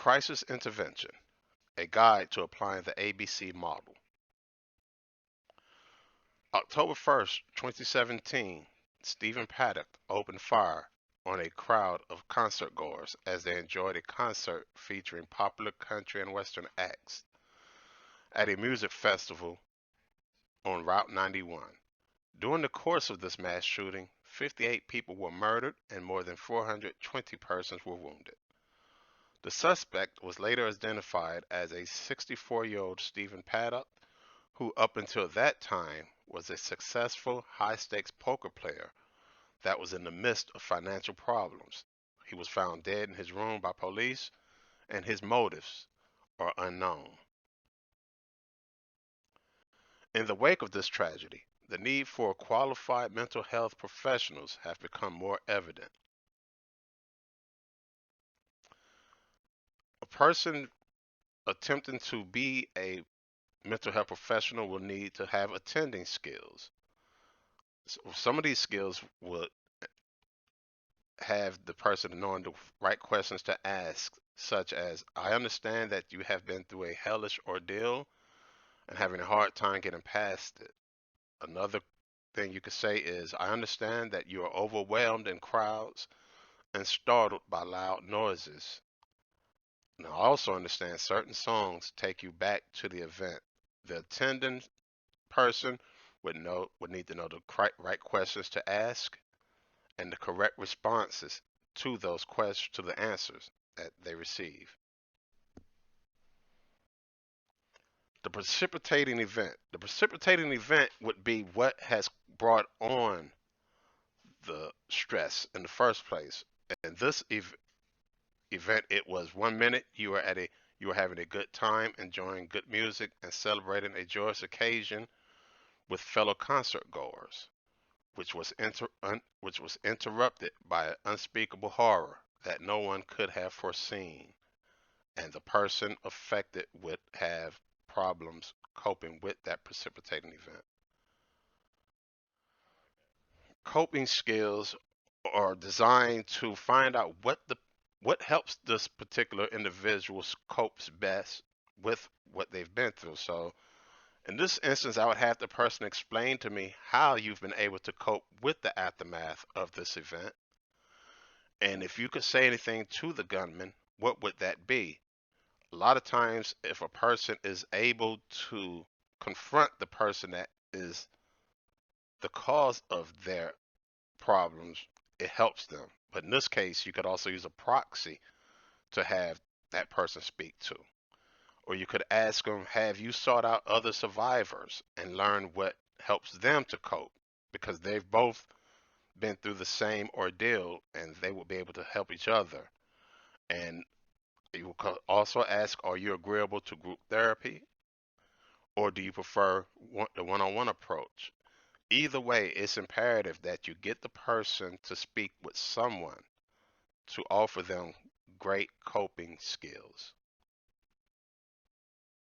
Crisis Intervention, a guide to applying the ABC model. October 1st, 2017, Stephen Paddock opened fire on a crowd of concertgoers as they enjoyed a concert featuring popular country and western acts at a music festival on Route 91. During the course of this mass shooting, 58 people were murdered and more than 420 persons were wounded. The suspect was later identified as a 64-year-old Stephen Paddock, who up until that time was a successful high-stakes poker player that was in the midst of financial problems. He was found dead in his room by police, and his motives are unknown. In the wake of this tragedy, the need for qualified mental health professionals have become more evident. A person attempting to be a mental health professional will need to have attending skills. So some of these skills would have the person knowing the right questions to ask, such as, I understand that you have been through a hellish ordeal and having a hard time getting past it. Another thing you could say is, I understand that you are overwhelmed in crowds and startled by loud noises. And I also understand certain songs take you back to the event. The attending person would need to know the right questions to ask and the correct responses to those questions, to the answers that they receive. The precipitating event. The precipitating event would be what has brought on the stress in the first place. And this event, it was 1 minute you were having a good time, enjoying good music, and celebrating a joyous occasion with fellow concert goers, which was interrupted by an unspeakable horror that no one could have foreseen, and the person affected would have problems coping with that precipitating event. Coping skills are designed to find out what helps this particular individual copes best with what they've been through. So in this instance, I would have the person explain to me how you've been able to cope with the aftermath of this event. And if you could say anything to the gunman, what would that be? A lot of times, if a person is able to confront the person that is the cause of their problems, it helps them. But in this case, you could also use a proxy to have that person speak to. Or you could ask them, have you sought out other survivors and learned what helps them to cope? Because they've both been through the same ordeal and they will be able to help each other. And you could also ask, are you agreeable to group therapy? Or do you prefer the one-on-one approach? Either way, it's imperative that you get the person to speak with someone to offer them great coping skills.